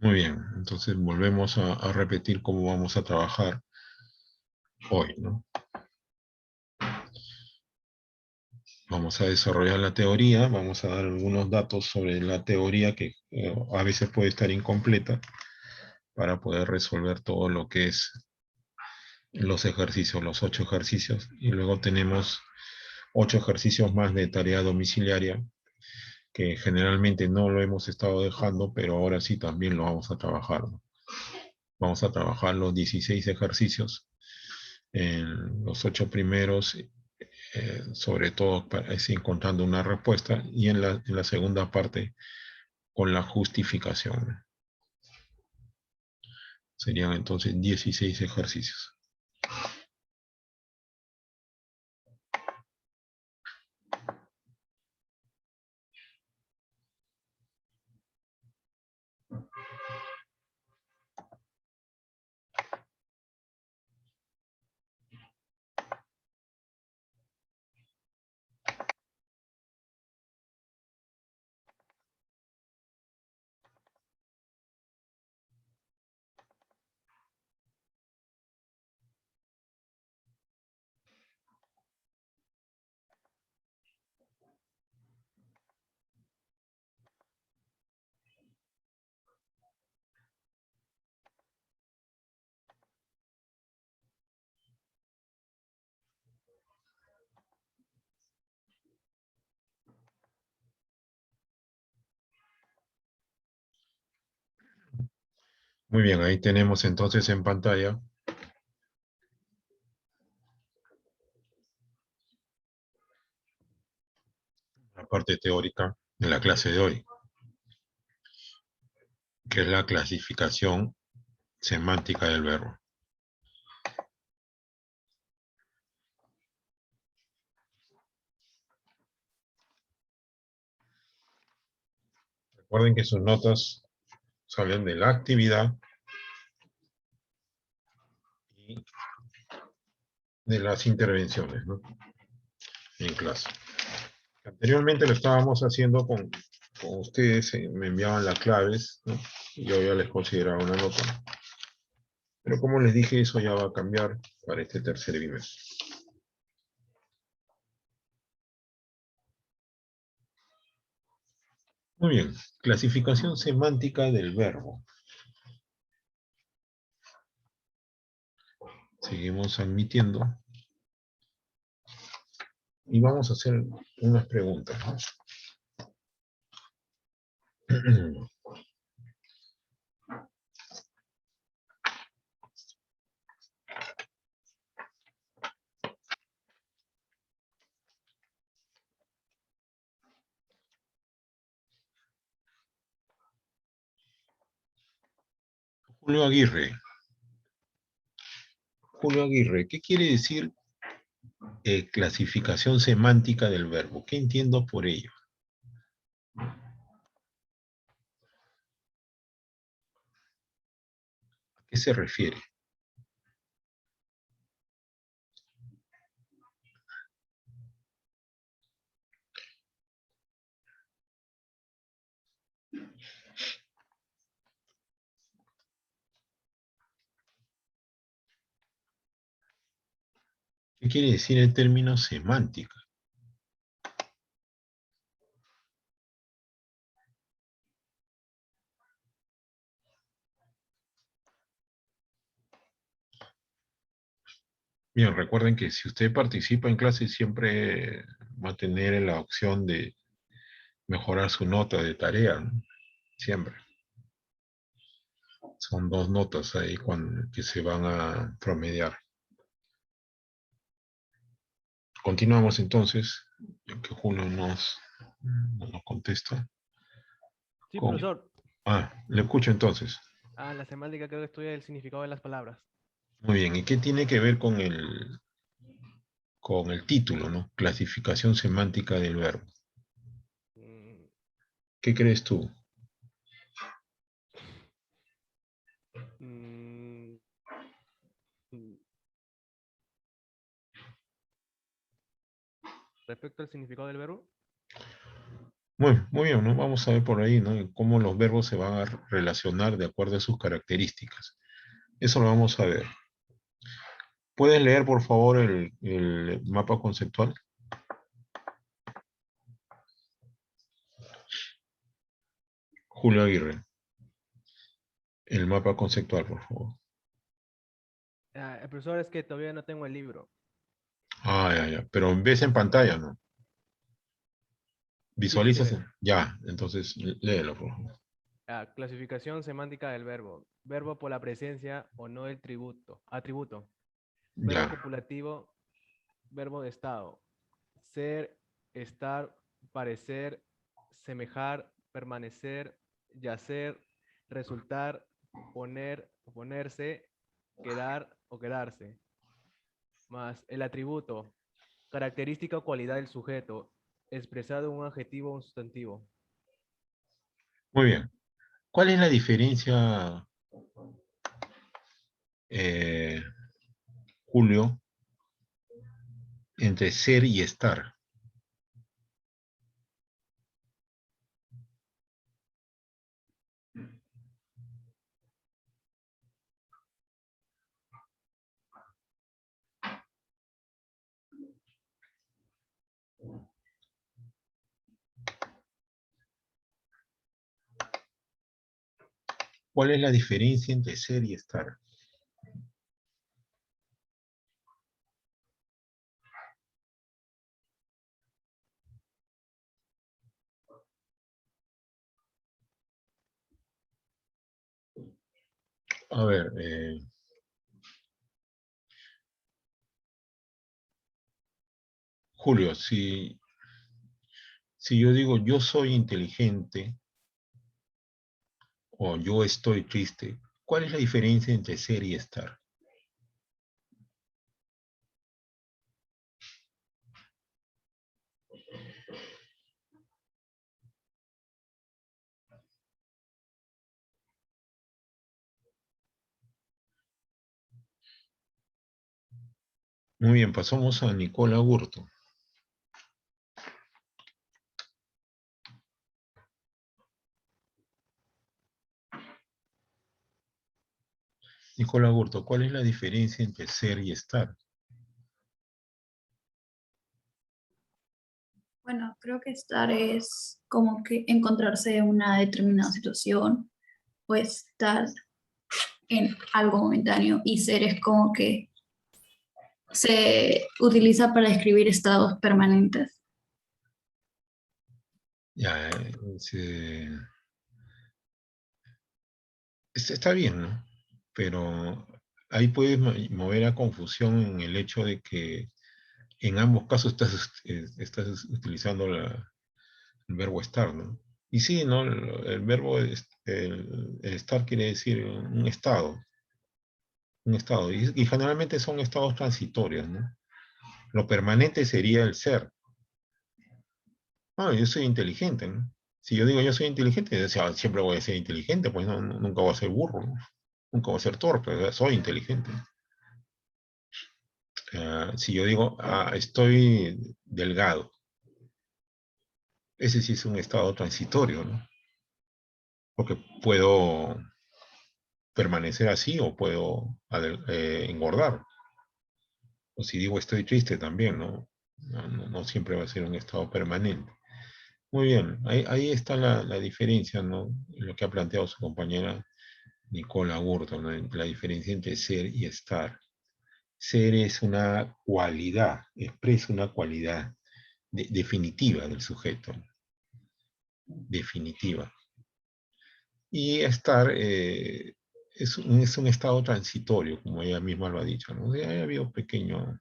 Muy bien, entonces volvemos a repetir cómo vamos a trabajar hoy, ¿no? Vamos a desarrollar la teoría, vamos a dar algunos datos sobre la teoría que a veces puede estar incompleta para poder resolver todo lo que es los ejercicios, los 8 ejercicios, y luego tenemos 8 ejercicios más de tarea domiciliaria que generalmente no lo hemos estado dejando, pero ahora sí también lo vamos a trabajar, ¿no? Vamos a trabajar los 16 ejercicios en los 8 primeros, sobre todo encontrando una respuesta, y en la segunda parte con la justificación. Serían entonces 16 ejercicios. Muy bien, ahí tenemos entonces en pantalla la parte teórica de la clase de hoy, que es la clasificación semántica del verbo. Recuerden que sus notas salen de la actividad y de las intervenciones, ¿no?, en clase. Anteriormente lo estábamos haciendo con ustedes, me enviaban las claves, ¿no?, y yo ya les consideraba una nota. Pero como les dije, eso ya va a cambiar para este tercer bimestre. Muy bien, clasificación semántica del verbo. Seguimos admitiendo. Y vamos a hacer unas preguntas, ¿no? Julio Aguirre. Julio Aguirre, ¿qué quiere decir clasificación semántica del verbo? ¿Qué entiendo por ello? ¿A qué se refiere? ¿Qué quiere decir el término semántica? Bien, recuerden que si usted participa en clase siempre va a tener la opción de mejorar su nota de tarea, ¿no? Siempre. Son 2 notas ahí que se van a promediar. Continuamos entonces, ya que Julio no nos contesta. Sí, Con... profesor. Le escucho entonces. La semántica creo que estudia el significado de las palabras. Muy bien, ¿y qué tiene que ver con el título, ¿no? Clasificación semántica del verbo. Mm, ¿Qué crees tú? mm, mm. Respecto al significado del verbo. Muy bien, ¿no? Vamos a ver por ahí, ¿no? Cómo los verbos se van a relacionar de acuerdo a sus características. Eso lo vamos a ver. ¿Puedes leer, por favor, el mapa conceptual? Julio Aguirre, el mapa conceptual, por favor. El profesor, es que todavía no tengo el libro. Ah, ya, ya. Pero ves en pantalla, ¿no? Sí, sí se ¿Visualizas? ve. Ya, entonces léelo, por favor. Clasificación semántica del verbo. Verbo por la presencia o no del tributo. Atributo. Verbo Ya. copulativo, verbo de estado. Ser, estar, parecer, semejar, permanecer, yacer, resultar, poner, ponerse, quedar o quedarse. Más el atributo, característica o cualidad del sujeto, expresado en un adjetivo o un sustantivo. Muy bien. ¿Cuál es la diferencia, eh, Julio, entre ser y estar? ¿Cuál es la diferencia entre ser y estar? A ver, Julio, si yo digo yo soy inteligente o yo estoy triste, ¿cuál es la diferencia entre ser y estar? Muy bien, pasamos a Nicola Gurto. Nicola Gurto, ¿cuál es la diferencia entre ser y estar? Bueno, creo que estar es como que encontrarse en una determinada situación o estar en algo momentáneo y ser es como que se utiliza para describir estados permanentes. Ya, está bien, ¿no? Pero ahí puedes mover a confusión en el hecho de que en ambos casos estás utilizando el verbo estar, ¿no? Y sí, ¿no? El verbo, el estar quiere decir un estado, un estado. Y generalmente son estados transitorios, ¿no? Lo permanente sería el ser. Ah, yo soy inteligente, ¿no? Si yo digo yo soy inteligente, o sea, siempre voy a ser inteligente, pues no, nunca voy a ser burro, ¿no? Nunca voy a ser torpe, o sea, soy inteligente. Si yo digo, estoy delgado, ese sí es un estado transitorio, ¿no? Porque puedo permanecer así o puedo engordar. O si digo estoy triste también, ¿no? No siempre va a ser un estado permanente. Muy bien, ahí está la diferencia, ¿no? Lo que ha planteado su compañera Nicola Gurto, ¿no? La diferencia entre ser y estar. Ser es una cualidad, expresa una cualidad definitiva del sujeto, definitiva. Y estar es un estado transitorio, como ella misma lo ha dicho, ¿no? Ha habido pequeño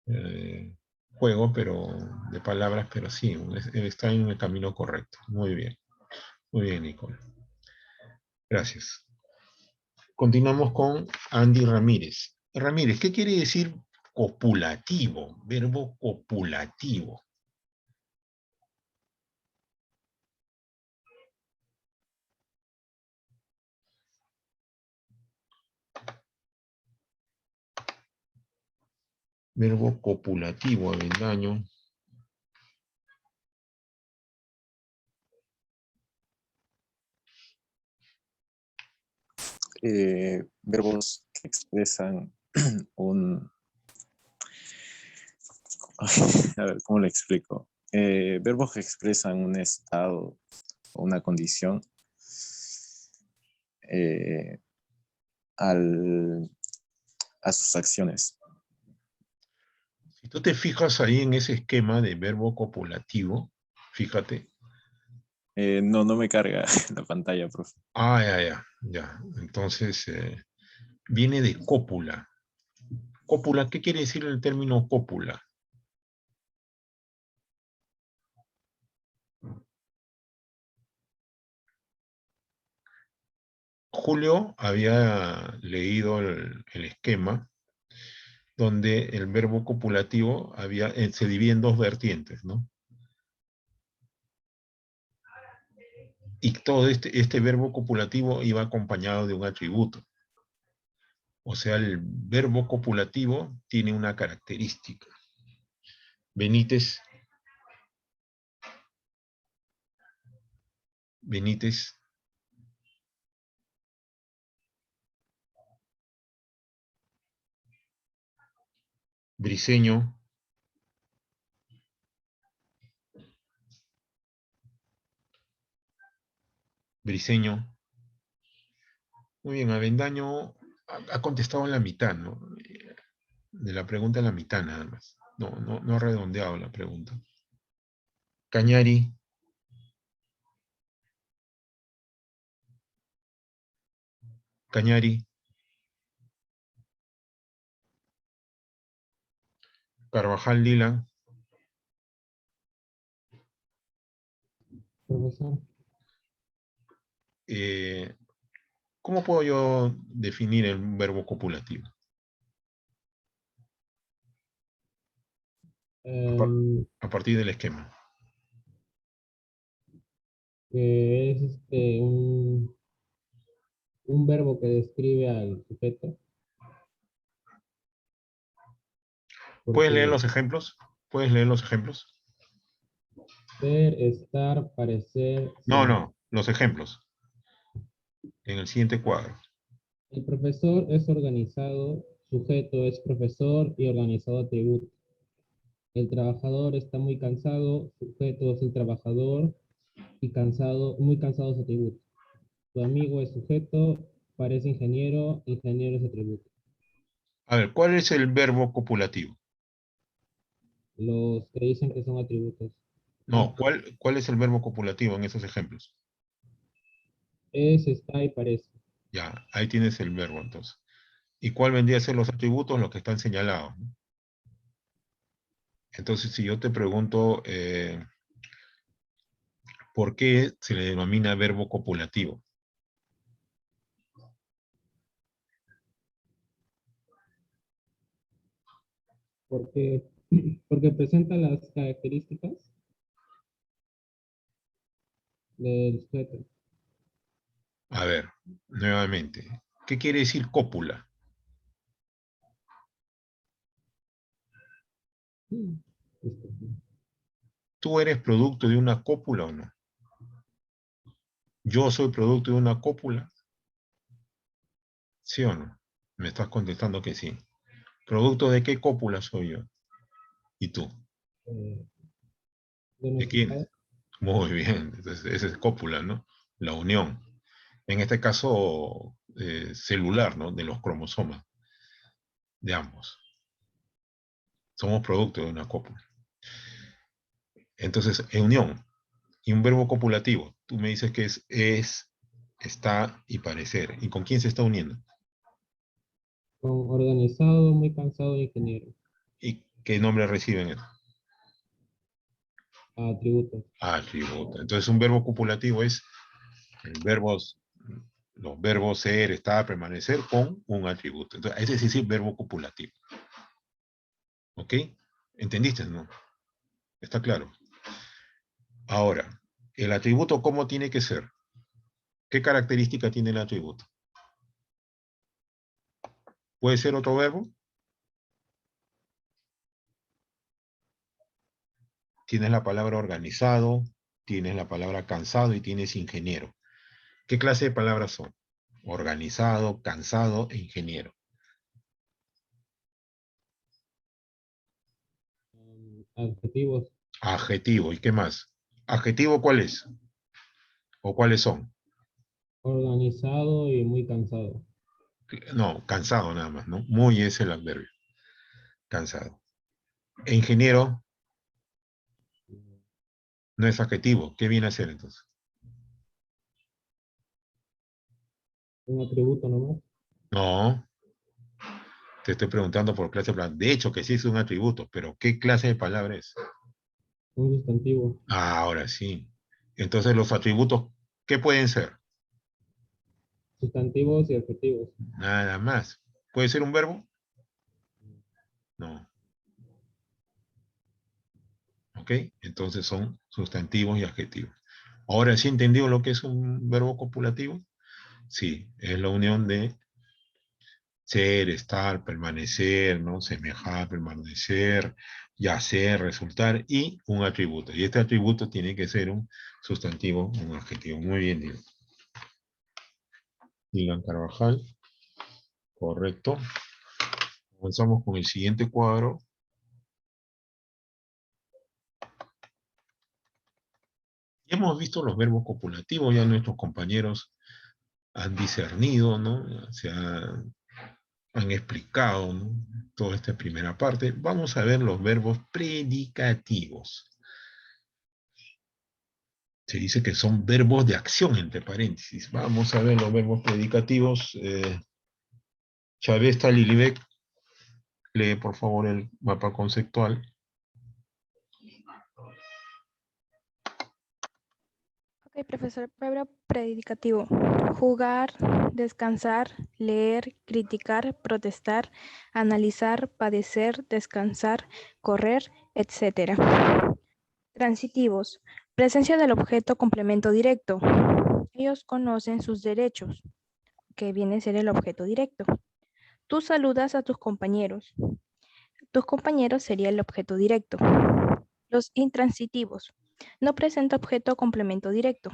eh, juego, pero de palabras, pero sí, está en el camino correcto. Muy bien, Nicole. Gracias. Continuamos con Andy Ramírez. Ramírez, ¿qué quiere decir copulativo? Verbo copulativo. Verbo copulativo, Avendaño. verbos que expresan un... A ver, ¿cómo le explico? Verbos que expresan un estado o una condición a sus acciones. Si tú te fijas ahí en ese esquema de verbo copulativo, fíjate. No, no me carga la pantalla, profe. Ah, ya. Entonces, viene de cópula. Cópula, ¿qué quiere decir el término cópula? Julio había leído el esquema donde el verbo copulativo se divide en dos vertientes, ¿no? Y todo este verbo copulativo iba acompañado de un atributo. O sea, el verbo copulativo tiene una característica. Benítez. Briceño. Muy bien, Avendaño ha contestado en la mitad, ¿no? De la pregunta en la mitad nada más. No ha redondeado la pregunta. Cañari. Carvajal Lilan. Profesor. ¿Cómo puedo yo definir el verbo copulativo? A partir del esquema. Que es un verbo que describe al sujeto. ¿Puedes leer Porque los ejemplos? ¿Puedes leer los ejemplos? ser, estar, parecer. No, los ejemplos. En el siguiente cuadro. El profesor es organizado, sujeto es profesor y organizado atributo. El trabajador está muy cansado, sujeto es el trabajador y cansado, muy cansado es atributo. Tu amigo es sujeto, parece ingeniero, ingeniero es atributo. A ver, ¿cuál es el verbo copulativo? Los que dicen que son atributos. No, ¿cuál es el verbo copulativo en esos ejemplos? Es, está y parece. Ya, ahí tienes el verbo entonces. ¿Y cuál vendría a ser los atributos? Los que están señalados, ¿no? Entonces, si yo te pregunto, ¿por qué se le denomina verbo copulativo? Porque, porque presenta las características del sujeto. A ver, nuevamente. ¿Qué quiere decir cópula? ¿Tú eres producto de una cópula o no? ¿Yo soy producto de una cópula? ¿Sí o no? Me estás contestando que sí. ¿Producto de qué cópula soy yo? ¿Y tú? De ¿De nuestro quiénes? padre. Muy bien, entonces, esa es cópula, ¿no? La unión. En este caso, celular, ¿no? De los cromosomas, de ambos. Somos producto de una cópula. Entonces, en unión, y un verbo copulativo, tú me dices que es, está y parecer. ¿Y con quién se está uniendo? Con organizado, muy cansado, ingeniero. ¿Y qué nombre reciben eso? Atributos. Atributo. Entonces, un verbo copulativo es los verbos ser, estar, permanecer con un atributo. Entonces, ese sí es verbo copulativo. ¿Ok? ¿Entendiste, no? ¿Está claro? Ahora, el atributo, ¿cómo tiene que ser? ¿Qué característica tiene el atributo? ¿Puede ser otro verbo? Tienes la palabra organizado, tienes la palabra cansado y tienes ingeniero. ¿Qué clase de palabras son? Organizado, cansado e ingeniero. Adjetivos. Adjetivo, ¿y qué más? ¿Adjetivo cuál es? ¿O cuáles son? Organizado y muy cansado. No, cansado nada más, ¿no? Muy es el adverbio. Cansado. E ingeniero no es adjetivo. ¿Qué viene a ser entonces? Un atributo nomás. No, te estoy preguntando por clase de palabra. De hecho, que sí es un atributo, pero ¿qué clase de palabra es? Un sustantivo. Ah, ahora sí. Entonces los atributos, ¿qué pueden ser? Sustantivos y adjetivos. Nada más. ¿Puede ser un verbo? No. ¿Ok? Entonces son sustantivos y adjetivos. Ahora sí entendido lo que es un verbo copulativo. Sí, es la unión de ser, estar, permanecer, ¿no? Semejar, permanecer, yacer, resultar y un atributo. Y este atributo tiene que ser un sustantivo, un adjetivo. Muy bien, digo. Dylan Carvajal. Correcto. Avanzamos con el siguiente cuadro. Ya hemos visto los verbos copulativos, ya nuestros compañeros han discernido, ¿no? Han explicado, ¿no? Toda esta primera parte. Vamos a ver los verbos predicativos. Se dice que son verbos de acción, entre paréntesis. Vamos a ver los verbos predicativos. Chavesta Lilibeck, lee por favor el mapa conceptual. Ok, profesor, verbo predicativo. Jugar, descansar, leer, criticar, protestar, analizar, padecer, descansar, correr, etc. Transitivos. Presencia del objeto complemento directo. Ellos conocen sus derechos, que viene a ser el objeto directo. Tú saludas a tus compañeros. Tus compañeros sería el objeto directo. Los intransitivos. No presenta objeto complemento directo.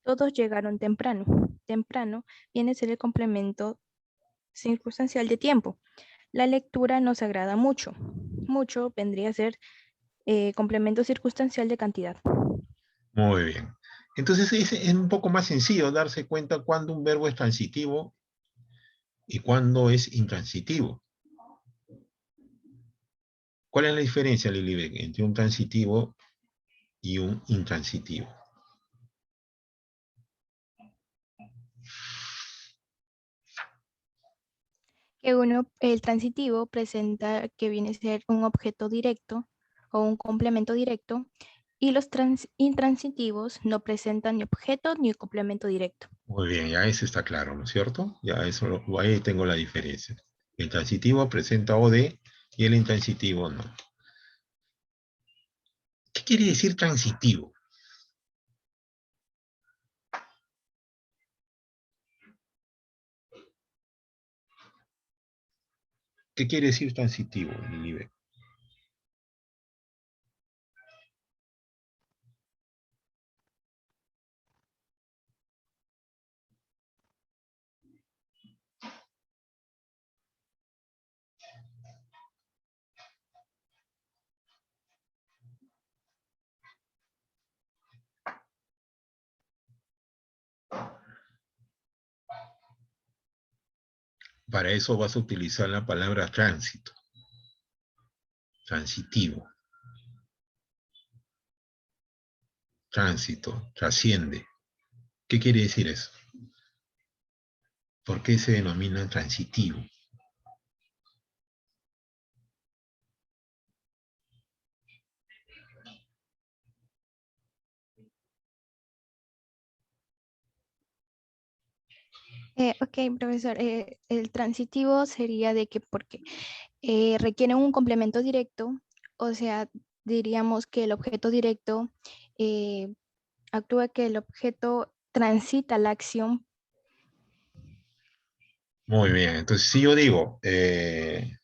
Todos llegaron temprano. Temprano viene a ser el complemento circunstancial de tiempo. La lectura nos agrada mucho. Mucho vendría a ser complemento circunstancial de cantidad. Muy bien. Entonces es un poco más sencillo darse cuenta cuándo un verbo es transitivo y cuándo es intransitivo. ¿Cuál es la diferencia, Lilibeck, entre un transitivo y un intransitivo? Que uno, el transitivo presenta que viene a ser un objeto directo o un complemento directo y los intransitivos no presentan ni objeto ni complemento directo. Muy bien, ya eso está claro, ¿no es cierto? Ya eso, ahí tengo la diferencia. El transitivo presenta OD y el intransitivo no. ¿Qué quiere decir transitivo? ¿Qué quiere decir transitivo, Lilibeck? Para eso vas a utilizar la palabra tránsito. Transitivo. Tránsito, trasciende. ¿Qué quiere decir eso? ¿Por qué se denomina transitivo? Ok, profesor, el transitivo sería de que porque requiere un complemento directo, o sea, diríamos que el objeto directo actúa que el objeto transita la acción. Muy bien, entonces si yo digo, el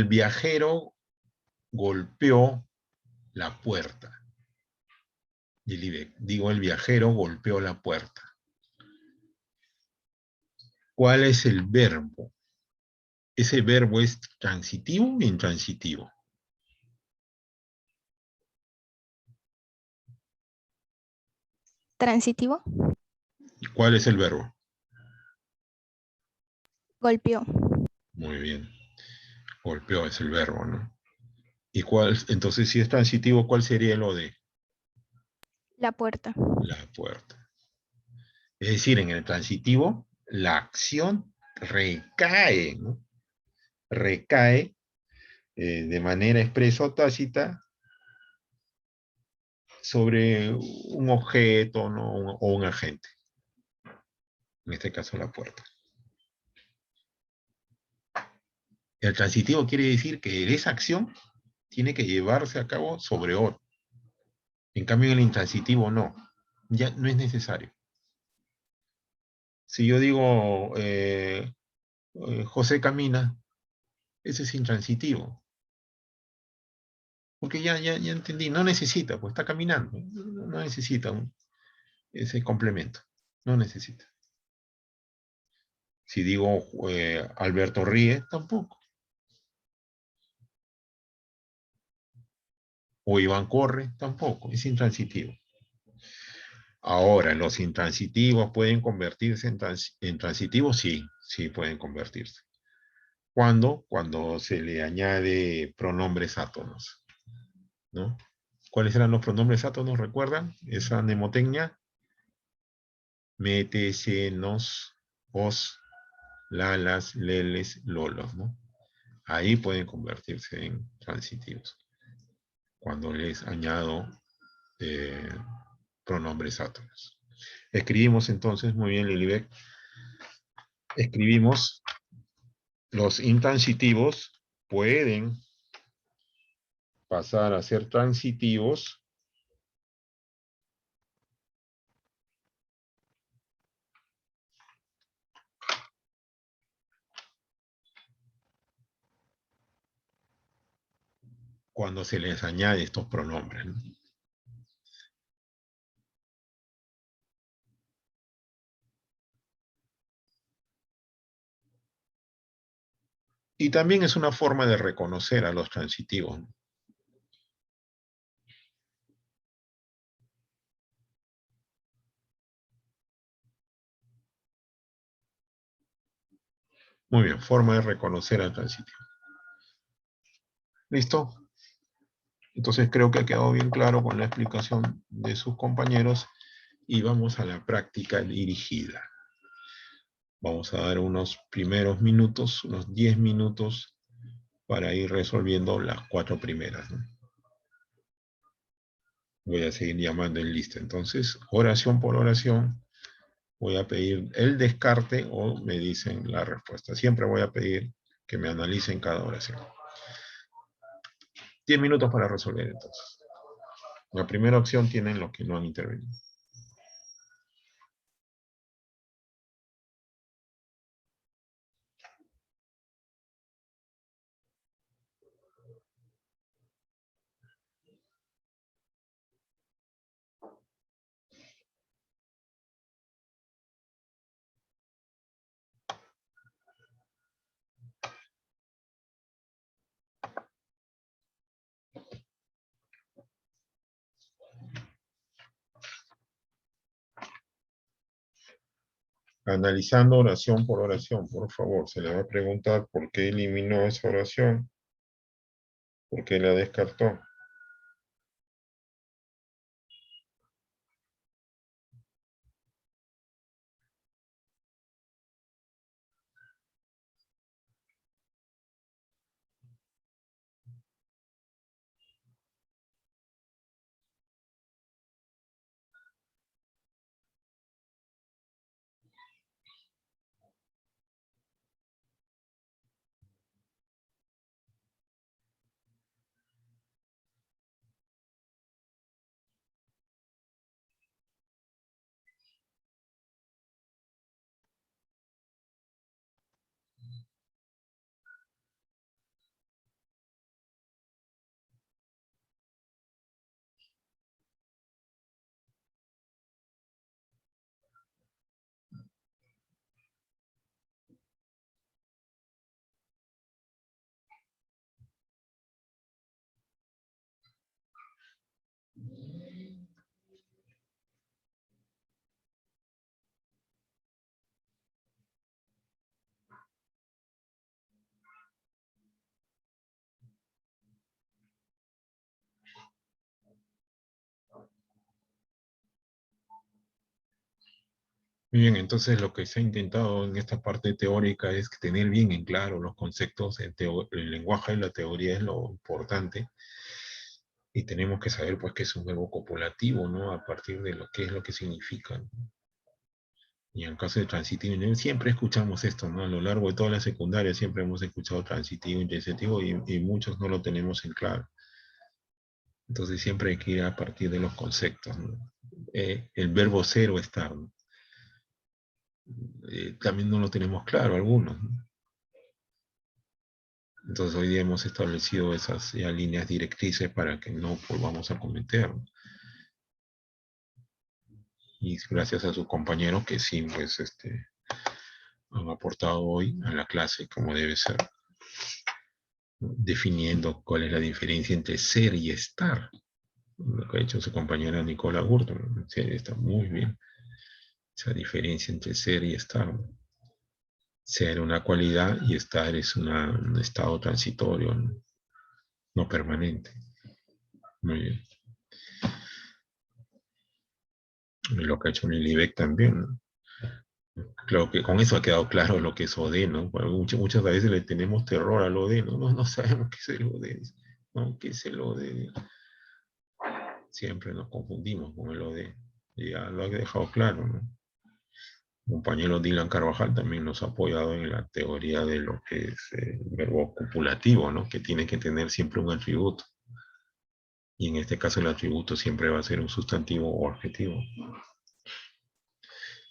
viajero golpeó la puerta. Digo, el viajero golpeó la puerta. ¿Cuál es el verbo? ¿Ese verbo es transitivo o intransitivo? Transitivo. ¿Y cuál es el verbo? Golpeó. Muy bien. Golpeó es el verbo, ¿no? ¿Y cuál? Entonces, si es transitivo, ¿cuál sería lo de La puerta. la puerta? Es decir, en el transitivo, la acción recae, ¿no? Recae de manera expresa o tácita sobre un objeto, ¿no? O un agente. En este caso, la puerta. El transitivo quiere decir que esa acción tiene que llevarse a cabo sobre otro. En cambio, en el intransitivo no. Ya no es necesario. Si yo digo, José camina, ese es intransitivo. Porque ya entendí, no necesita, pues está caminando. No necesita ese complemento. No necesita. Si digo, Alberto ríe, tampoco. O Iván corre, tampoco. Es intransitivo. Ahora, los intransitivos pueden convertirse en transitivos, sí, sí pueden convertirse. ¿Cuándo? Cuando se le añade pronombres átonos, ¿no? ¿Cuáles eran los pronombres átonos? ¿Recuerdan? Esa mnemotecnia. Mete, se, nos, os, lalas, leles, lolos, ¿no? Ahí pueden convertirse en transitivos. Cuando les añado eh, pronombres átonos. Escribimos entonces, muy bien Lilibet, escribimos los intransitivos pueden pasar a ser transitivos cuando se les añade estos pronombres, ¿no? Y también es una forma de reconocer a los transitivos, ¿no? Muy bien, forma de reconocer al transitivo. ¿Listo? Entonces creo que ha quedado bien claro con la explicación de sus compañeros y vamos a la práctica dirigida. Vamos a dar unos primeros minutos, unos 10 minutos para ir resolviendo las 4 primeras, ¿no? Voy a seguir llamando en lista. Entonces, oración por oración, voy a pedir el descarte o me dicen la respuesta. Siempre voy a pedir que me analicen cada oración. 10 minutos para resolver entonces. La primera opción tienen los que no han intervenido. Analizando oración por oración, por favor, se le va a preguntar por qué eliminó esa oración, por qué la descartó. Muy bien, entonces lo que se ha intentado en esta parte teórica es tener bien en claro los conceptos, el lenguaje y la teoría es lo importante. Y tenemos que saber pues qué es un verbo copulativo, ¿no? A partir de lo que es lo que significa, ¿no? Y en el caso de transitivo, siempre escuchamos esto, ¿no? A lo largo de toda la secundaria siempre hemos escuchado transitivo, intransitivo y muchos no lo tenemos en claro. Entonces siempre hay que ir a partir de los conceptos, ¿no? El verbo ser o estar, ¿no? También no lo tenemos claro algunos, ¿no? Entonces hoy día hemos establecido esas ya líneas directrices para que no volvamos a cometer, ¿no? Y gracias a sus compañeros que sí, pues, han aportado hoy a la clase como debe ser, ¿no? Definiendo cuál es la diferencia entre ser y estar. Lo que ha hecho su compañera Nicola Gurton, ¿no? Sí, está muy bien. Esa diferencia entre ser y estar, ¿no? Ser una cualidad y estar es un estado transitorio, ¿no? No permanente. Muy bien. Y lo que ha hecho Lilibek también, ¿no? Creo que con eso ha quedado claro lo que es OD, ¿no? Porque muchas veces le tenemos terror al OD, ¿no? No sabemos qué es el OD, ¿no? ¿Qué es el OD? Siempre nos confundimos con el OD. Y ya lo ha dejado claro, ¿no? El compañero Dylan Carvajal también nos ha apoyado en la teoría de lo que es el verbo copulativo, ¿no? Que tiene que tener siempre un atributo. Y en este caso el atributo siempre va a ser un sustantivo o adjetivo.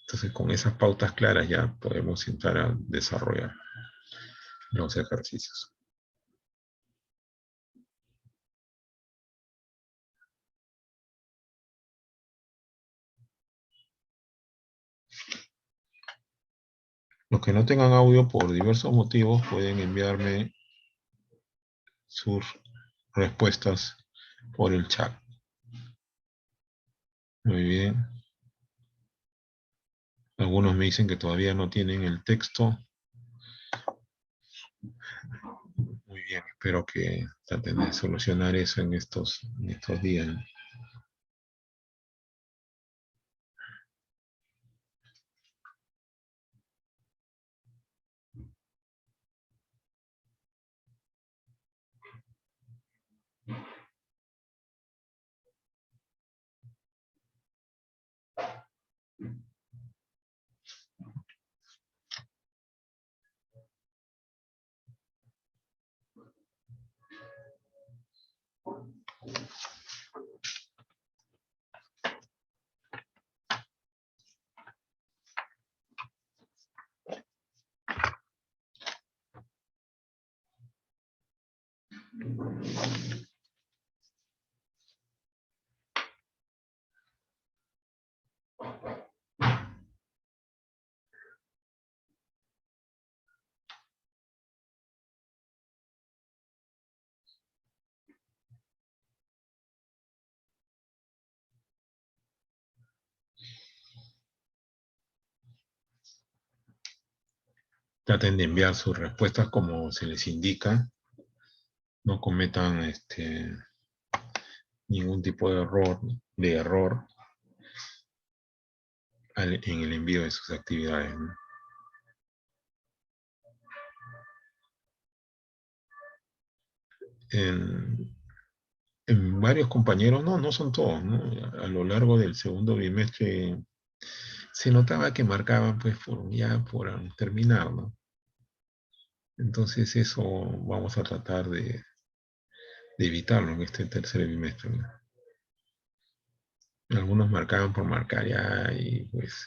Entonces con esas pautas claras ya podemos entrar a desarrollar los ejercicios. Los que no tengan audio por diversos motivos pueden enviarme sus respuestas por el chat. Muy bien. Algunos me dicen que todavía no tienen el texto. Muy bien, espero que traten de solucionar eso en estos días. Traten de enviar sus respuestas como se les indica. No cometan ningún tipo de error en el envío de sus actividades, ¿no? En varios compañeros, no son todos, ¿no? A lo largo del segundo bimestre se notaba que marcaban pues ya por terminar, ¿no? Entonces eso vamos a tratar de evitarlo en este tercer bimestre, ¿no? Algunos marcaban por marcar ya y pues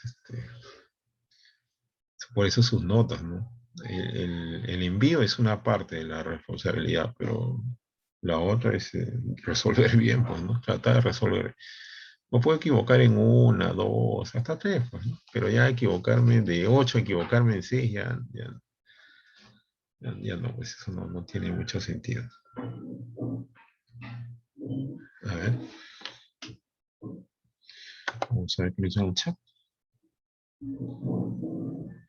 por eso sus notas, ¿no? El envío es una parte de la responsabilidad, pero la otra es resolver bien, pues, ¿no? Tratar de resolver. Me puedo equivocar en una, dos, hasta tres, pues, ¿no? Pero ya equivocarme de 8, equivocarme en 6, ya no, pues eso no tiene mucho sentido. A ver. Vamos a ver qué dice el chat.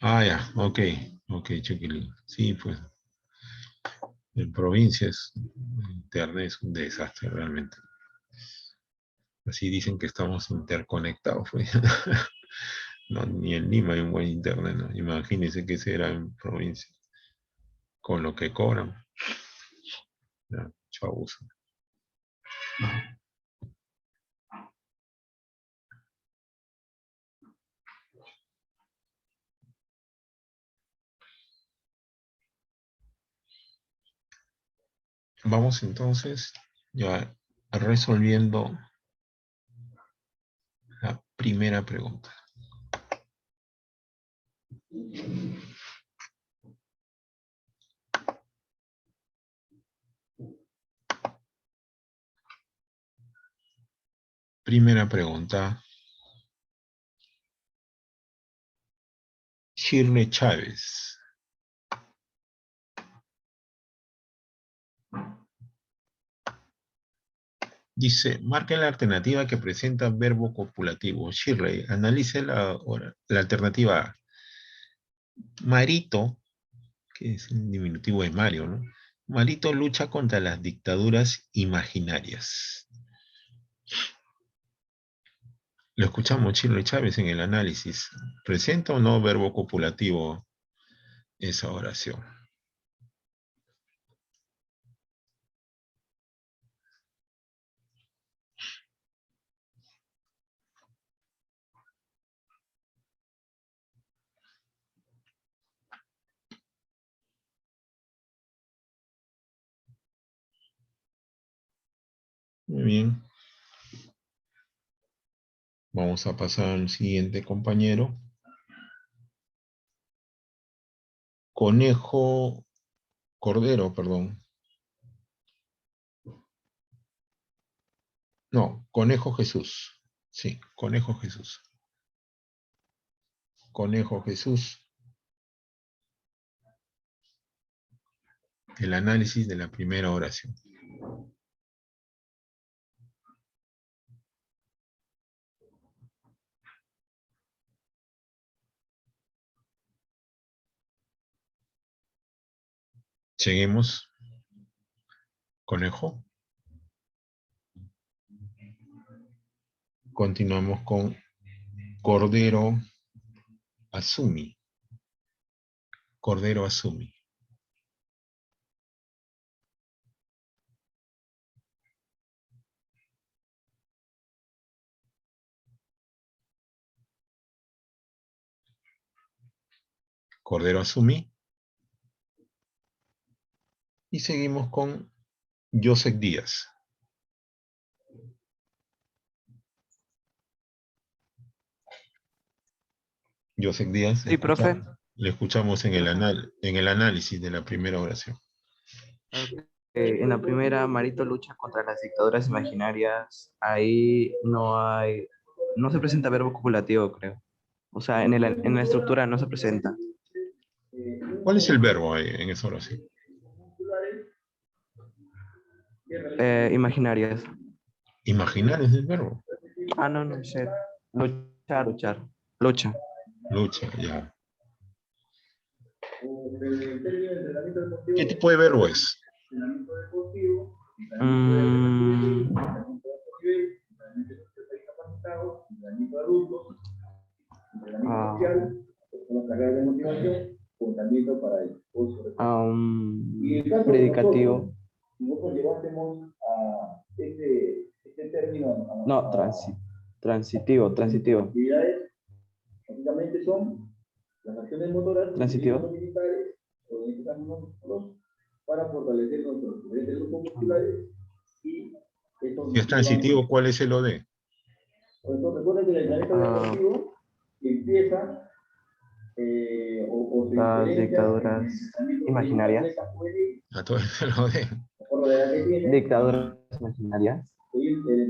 Ah, ya, ok, Chiquilín. Sí, pues. En provincias, internet es un desastre realmente. Así dicen que estamos interconectados, pues. No, ni en Lima hay un buen internet, ¿no? Imagínense que será en provincia. Con lo que cobran. Ya, mucho abuso. Vamos entonces ya resolviendo la primera pregunta. Primera pregunta. Shirley Chávez. Dice, marque la alternativa que presenta verbo copulativo. Shirley, analice la alternativa A. Marito, que es un diminutivo de Mario, ¿no? Marito lucha contra las dictaduras imaginarias. Lo escuchamos Shirley Chávez en el análisis. ¿Presenta o no verbo copulativo esa oración? Muy bien. Vamos a pasar al siguiente compañero. Cordero, perdón. No, Conejo Jesús. Sí, Conejo Jesús. Conejo Jesús. El análisis de la primera oración. Seguimos. Conejo. Continuamos con Cordero Asumi. Cordero Asumi. Cordero Asumi. Y seguimos con Joseph Díaz. Joseph Díaz. Sí, profe. Le escuchamos en el análisis de la primera oración. En la primera, Marito lucha contra las dictaduras imaginarias. Ahí no se presenta verbo copulativo, creo. O sea, en la estructura no se presenta. ¿Cuál es el verbo ahí en esa oración? Imaginarias. Imaginar es el verbo. Ah, no sé. Luchar. Lucha. Lucha, ya. ¿Qué tipo de verbo es? Predicativo. No, transitivo. Transitivo. Si es transitivo, ¿cuál es el OD? Las dictaduras imaginarias. A todo el OD. Dictaduras imaginarias.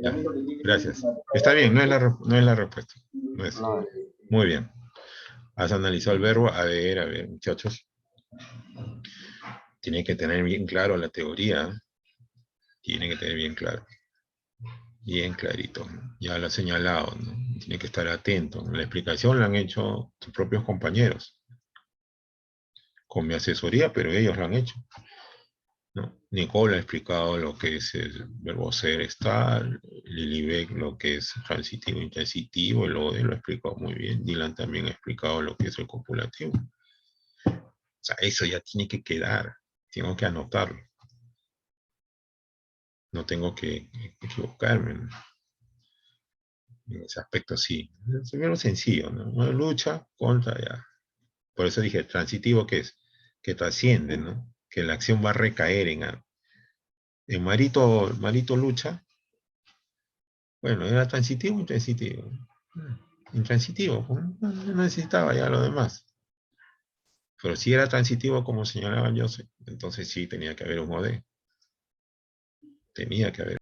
Ya, gracias. Está bien, no es la respuesta. No es. No. Muy bien. Has analizado el verbo. A ver, muchachos. Tienen que tener bien claro la teoría. Tienen que tener bien claro. Bien clarito. Ya lo he señalado, ¿no? Tienen que estar atentos. La explicación la han hecho sus propios compañeros. Con mi asesoría, pero ellos lo han hecho. ¿no? Nicole ha explicado lo que es el verbo ser, estar, Lili Beck lo que es transitivo, intransitivo, el Ode lo ha explicado muy bien, Dylan también ha explicado lo que es el copulativo. O sea, eso ya tiene que quedar, tengo que anotarlo. No tengo que equivocarme, ¿no? En ese aspecto sí. Es primero sencillo, ¿no? Una lucha contra ya. Por eso dije, transitivo, ¿qué es? Que trasciende, ¿no? Que la acción va a recaer en algo. En Marito lucha, bueno, era transitivo o intransitivo. Intransitivo, pues, no necesitaba ya lo demás. Pero si era transitivo, como señalaba Joseph, entonces sí tenía que haber un OD. Tenía que haber.